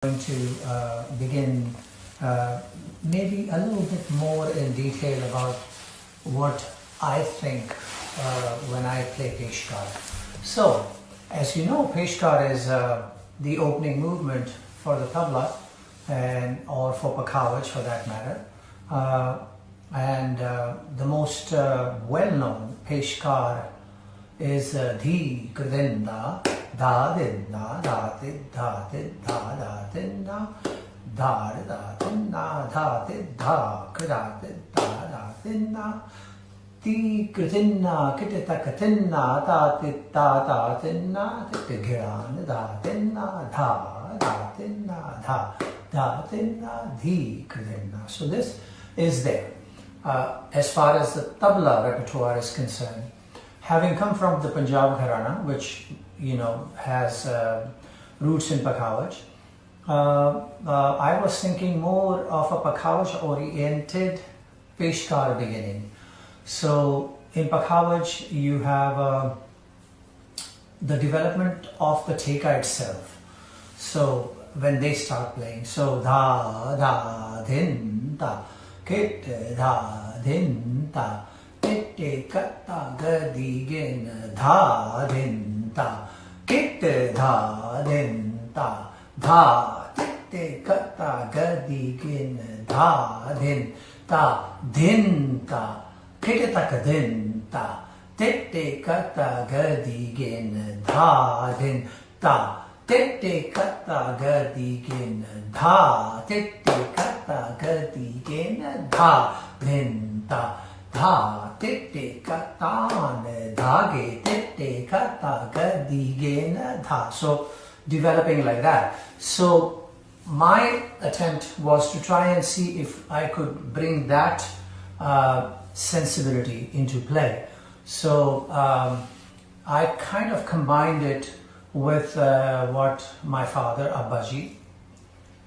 Going to begin maybe a little bit more in detail about what I think when I play Peshkar. So, as you know, Peshkar is the opening movement for the tabla or for pakawaj for that matter. The most well-known Peshkar is Dhi Kridinda Da Dinda Da Did Da Did Da Da Dinda Da Da Dinda Da Did Da Krida Did Da Da Dinda Di Kridinna Kitita Katinna Da Did Da Da Dinda Did Giran Da Dinda Da Da Dinda Da Da Dinda Di Kridinna. So this is there. As far as the tabla repertoire is concerned, having come from the Punjab Gharana, which has roots in pakawaj, I was thinking more of a pakawaj oriented Peshkar beginning. So in pakawaj you have the development of the theka itself. So when they start playing, so da da din da kit da din da Titte katta gadi gin dha din ta Kitte dha din ta Dha titte katta gadi gin dha din ta Din ta Kitte taka din ta Titte katta gadi gin dha din ta Titte katta gadi gin dha Titte katta gadi gin dha din ta Dha titte katan dhage titte kata gadigena dha. So developing like that. So my attempt was to try and see if I could bring that sensibility into play. So I kind of combined it with what my father Abbaji,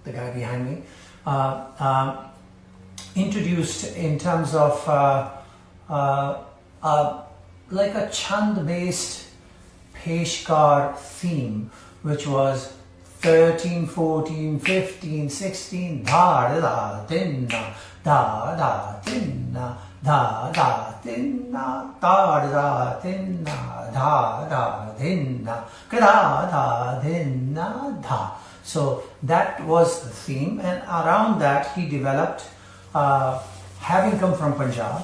the guy behind me, introduced in terms of like a chand based Peshkar theme, which was 13, 14, 15, 16 da da dinna da da dinna da da dinna da da dinna da da dinna da da dinna da. So that was the theme, and around that he developed, having come from Punjab,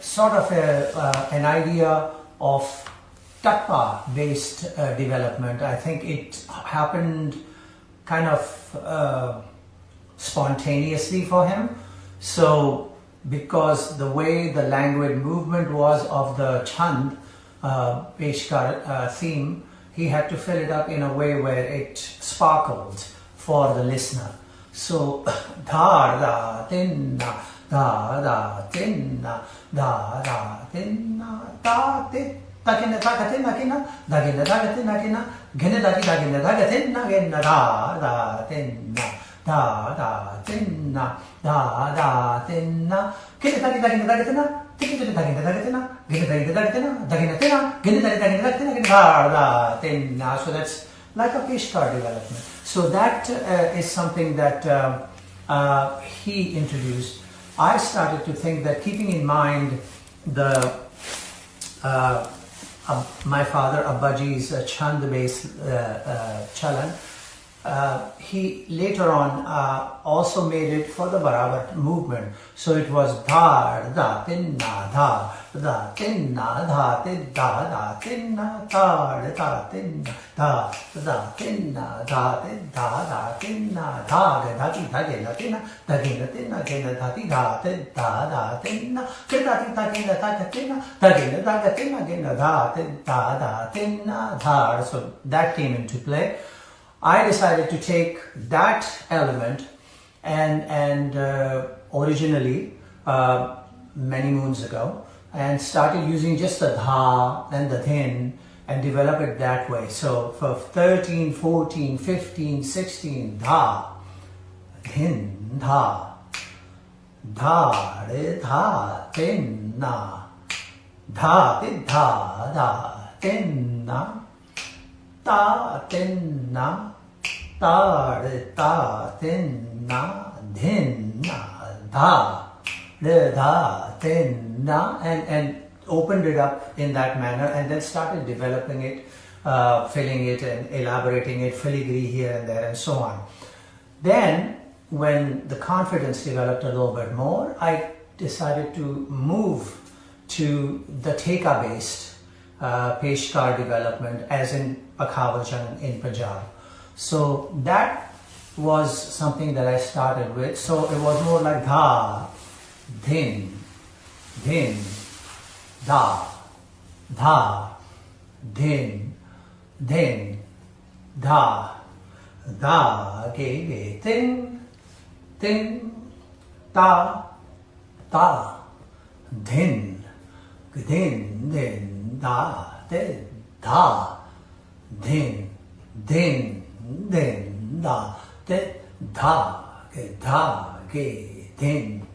sort of an idea of tappa based development. I think it happened kind of spontaneously for him. So because the way the languid movement was of the chand Peshkar theme, he had to fill it up in a way where it sparkled for the listener. So da da dinna da da dinna da da dinna da di takina takatina kina dagina dagatina kina gina dagina dagatina gina da da dinna da da dinna da da dinna kina dagina dagatina tikina dagina dagatina gina dagina dagatina dagina tina gina dagina dagatina gina da da dinna. So that's like a Peshkar development. So that is something that he introduced. I started to think that, keeping in mind the my father Abbaji's chand-based chalan, he later on also made it for the Barabar movement. So it was dha da tinna dha da tinna dha tid da da tinna dha da tinna dha da tinna dha tid da da tinna dha da ti da ge da tinna da ge da tinna ge da ti da tid da da tinna ge da ti da ge da ta tinna da ge da ga tinna ge da tid da da tinna dha. So that came into play. I decided to take that element and originally many moons ago, and started using just the dha and the din and develop it that way. So for 13, 14, 15, 16 dha, din dha, dha re dha din na, dha di dha da din na, da din na ta, ta, tin, na, dhin, na, da, tin, na, and opened it up in that manner, and then started developing it, filling it and elaborating it, filigree here and there and so on. Then when the confidence developed a little bit more, I decided to move to the Theka based Peshkar development, as in Pakhawalchan in Punjab. So that was something that I started with. So it was more like dha, dhin, dhin, da, dha, dhin, dhin, da, da, ge, tin, tin, ta, ta, dhin, din, din, da, din, da, din, din, din, da, din, da, ge, din,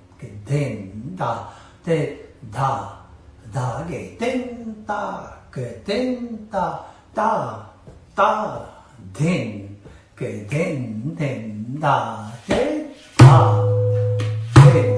da, din, da, ge, din, da, ge, din, da, da, din, ge, din, da, din, da, din.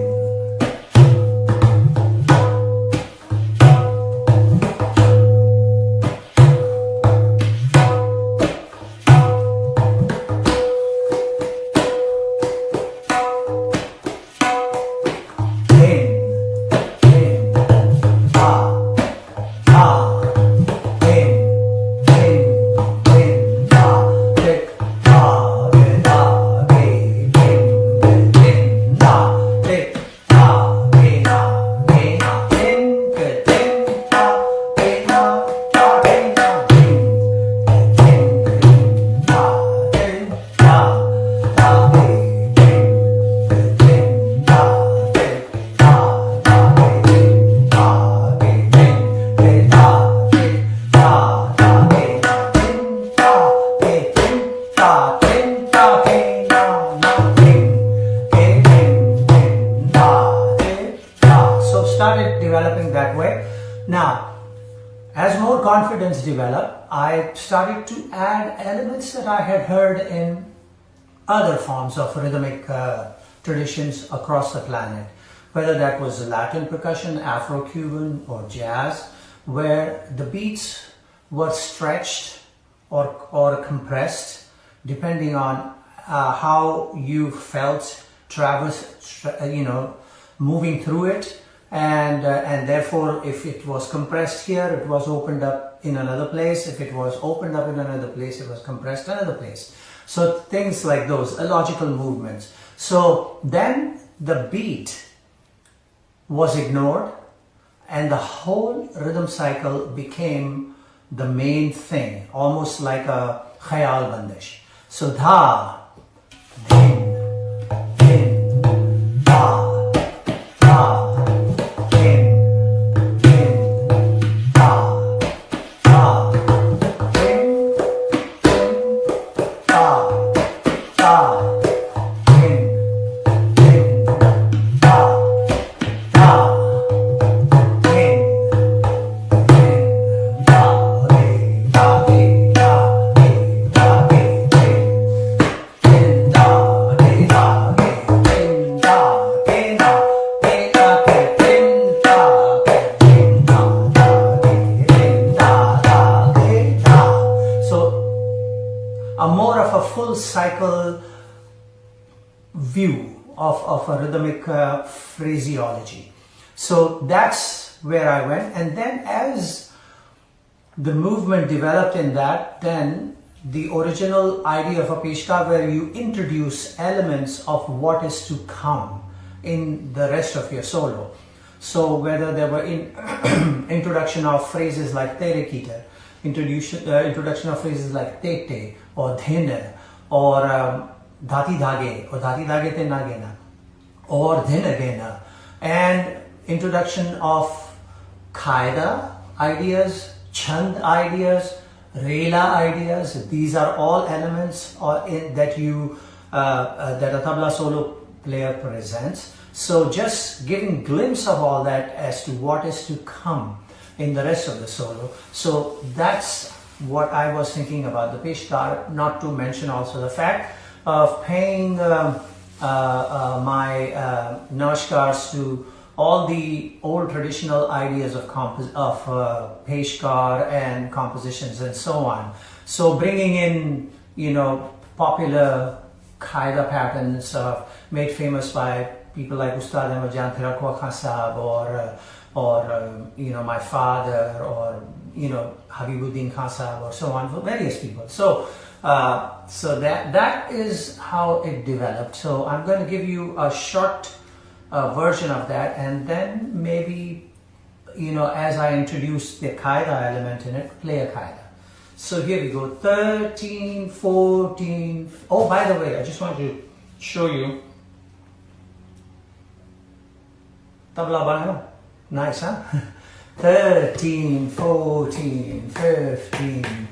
Started developing that way. Now, as more confidence developed, I started to add elements that I had heard in other forms of rhythmic traditions across the planet, whether that was Latin percussion, Afro-Cuban, or jazz, where the beats were stretched or compressed depending on how you felt moving through it. And therefore, if it was compressed here, it was opened up in another place. If it was opened up in another place, it was compressed another place. So things like those, illogical movements. So then the beat was ignored, and the whole rhythm cycle became the main thing, almost like a khayal bandish. So dha, din, din, da, da. Full cycle view of a rhythmic phraseology. So that's where I went, and then as the movement developed in that, then the original idea of a peshkar, where you introduce elements of what is to come in the rest of your solo. So whether there were introduction of phrases like tere kita, introduction of phrases like tete or dhine, or dhati dhage te nagena, or dhinagena, and introduction of qaida ideas, chand ideas, rela ideas. These are all elements that a tabla solo player presents. So just giving glimpse of all that as to what is to come in the rest of the solo. So that's what I was thinking about the Peshkar, not to mention also the fact of paying my namaskars to all the old traditional ideas of Peshkar and compositions and so on. So bringing in, popular qaida patterns made famous by people like Ustad Zakir Hussain or my father, or Habibuddin Khan Sahab, or so on, for various people. So that is how it developed. So I'm going to give you a short version of that, and then maybe as I introduce the qaida element in it, play a qaida. So here we go. 13, 14. Oh, by the way, I just want to show you tabla banayo. Nice, huh? 13, 14, 15, 16.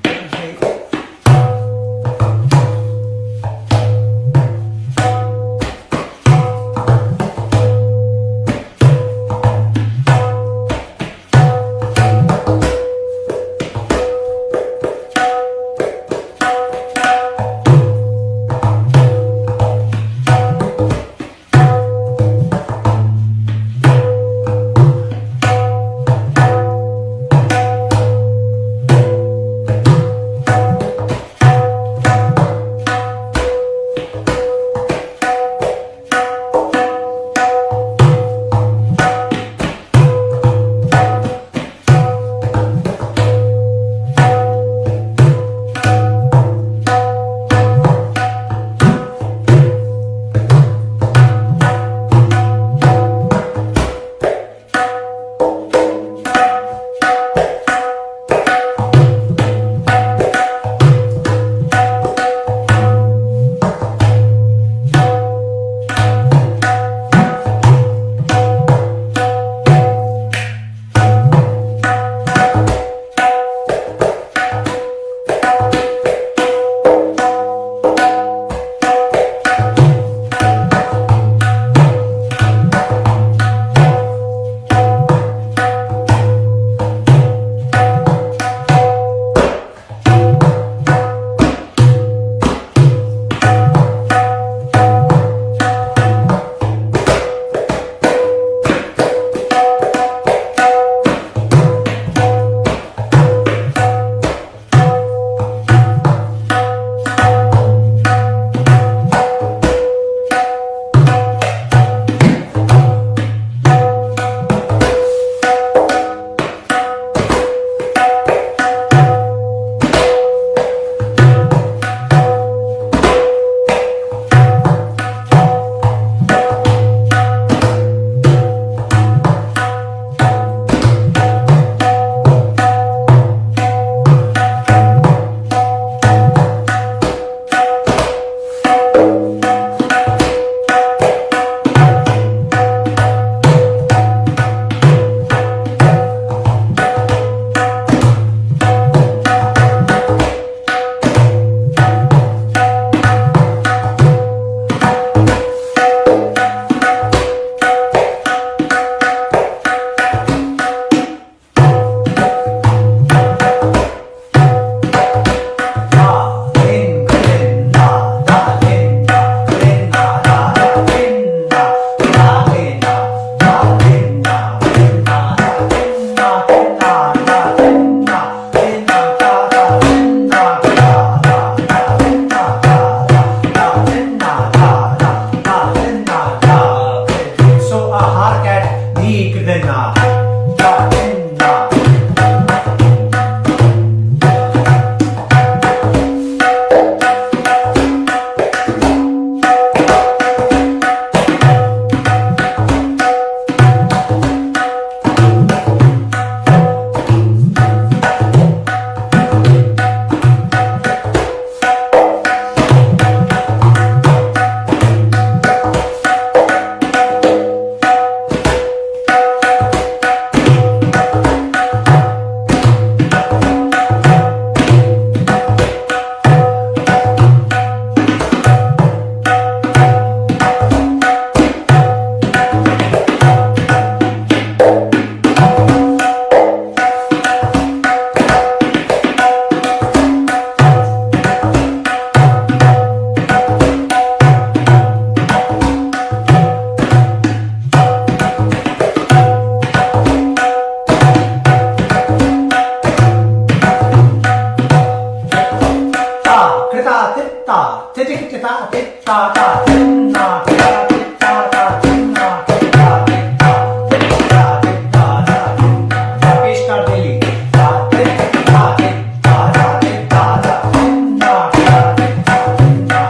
ta, titik ta, tit ta ta, tin na, tit ta, tit ta ta, tin na, tit ta, tit ta, tit ta, tit ta ta, tin na. Peshkar Delhi. Ta, tit ta, tit ta ta, tit ta ta, tin na, tit ta, tit ta, tin na.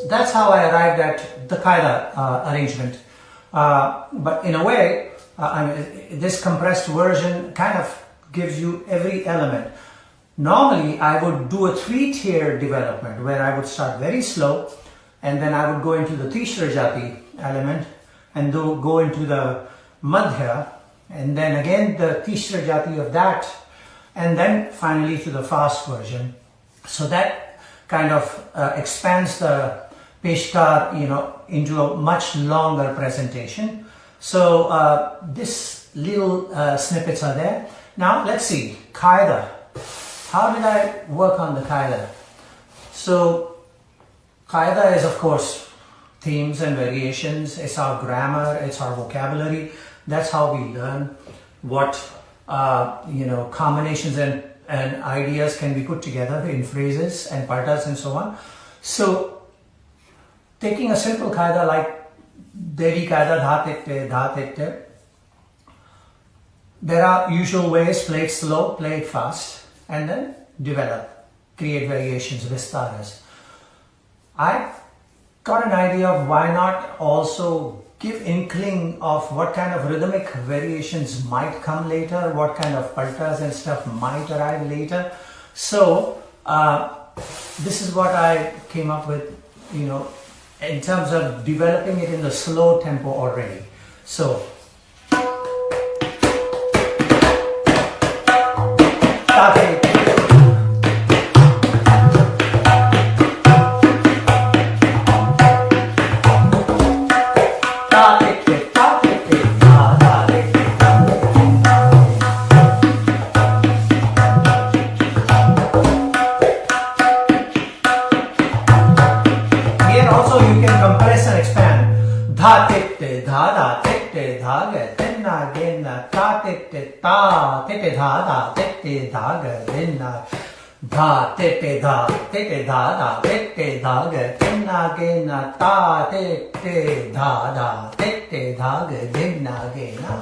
That's how I arrived at the qaida arrangement. But in a way, this compressed version kind of gives you every element. Normally, I would do a 3-tier development where I would start very slow, and then I would go into the Tishra Jati element, and go into the Madhya, and then again the Tishra Jati of that, and then finally to the fast version. So that kind of expands the Peshkar, into a much longer presentation. So this little snippets are there. Now let's see, qaida. How did I work on the qaida? So qaida is of course themes and variations. It's our grammar, it's our vocabulary. That's how we learn what combinations and ideas can be put together in phrases and partas and so on. So taking a simple qaida like Devi qaida dhatitte dhatitte, there are usual ways: play it slow, play it fast, and then develop, create variations, vistaras. I got an idea of why not also give inkling of what kind of rhythmic variations might come later, what kind of paltas and stuff might arrive later. So this is what I came up with, in terms of developing it in the slow tempo already. So dha titte dha da titte dha ga dinna ginna ta titte ta titte dha da titte dha ga dinna dha titte da titte dha ga dinna ginna ta titte dha da titte dha ga dinna ginna.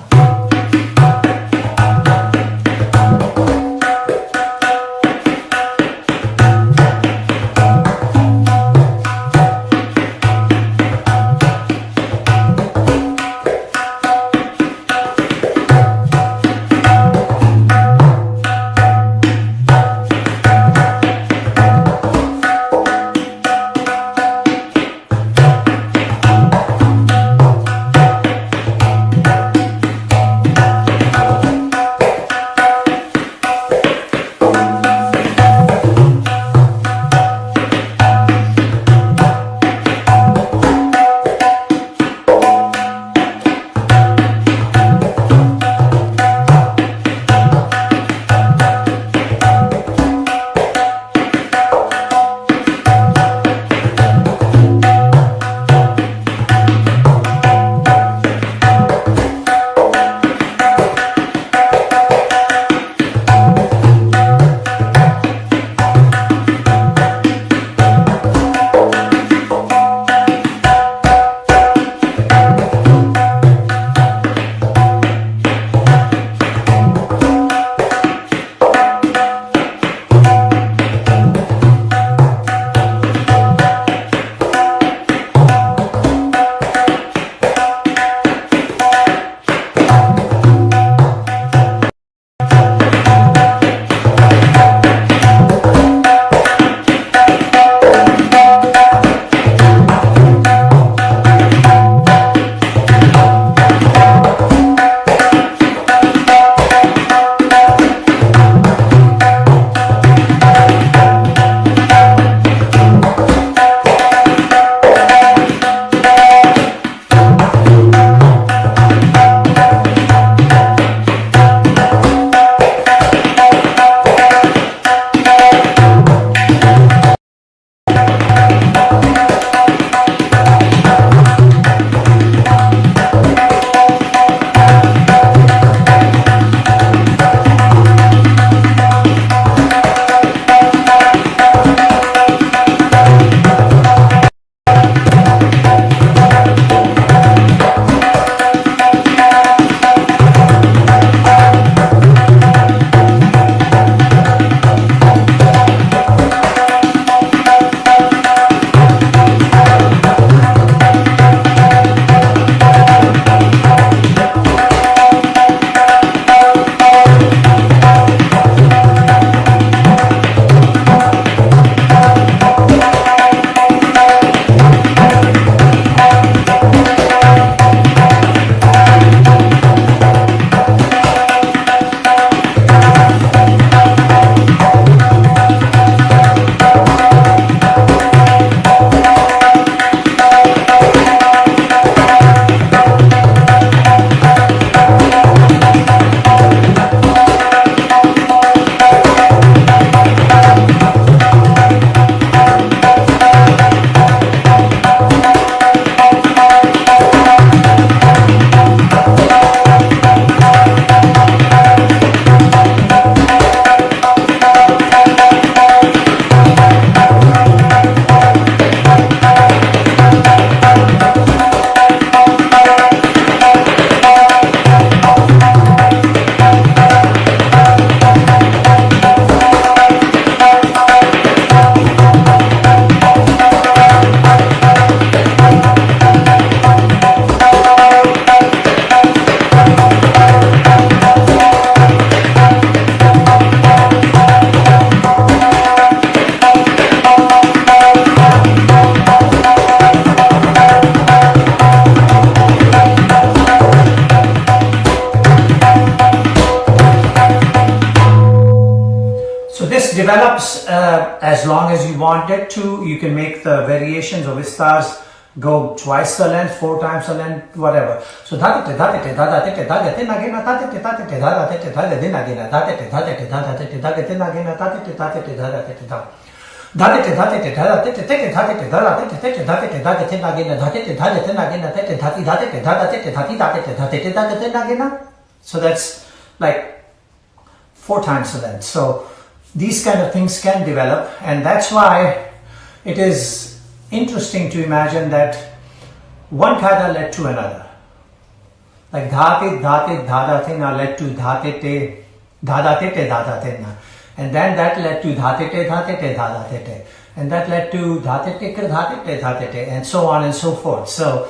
develops as long as you want it to. You can make the variations of Istars go twice the length, 4 times the length, whatever. So dha-te-te, dha-te-te, dha-da-te-te, dha-ga-te, na-ge-na, dha-te-te, dha-te-te, dha-da-te-te, dha-ga-de, na-ge-na, dha-te-te, dha-te-te, dha-da-te-te, dha-ga-te, na-ge-na, dha-te-te, dha-te-te, dha-da-te-te, dha. Dha-te-te, dha-te-te, dha-da-te-te, te-te, dha-te-te, dha-da-te-te, te-te, dha-te-te, dha-ga-te, na-ge-na, dha-te-te, dha-da-te, na-ge-na, te-te, dhati, dha-te-te, dha-da-te-te, dhati, dha-te-te, dha-te-te, dha-ga-te, na-ge-na. So that's like 4 times the length. So these kind of things can develop, and that's why it is interesting to imagine that one kada led to another. Like dhate, dhate, dhadate na led to dhate te, dhadate te, dhadate na. And then that led to dhate te, dhate te, dhadate te. And that led to dhate te, dhate te, dhate te, and so on and so forth. So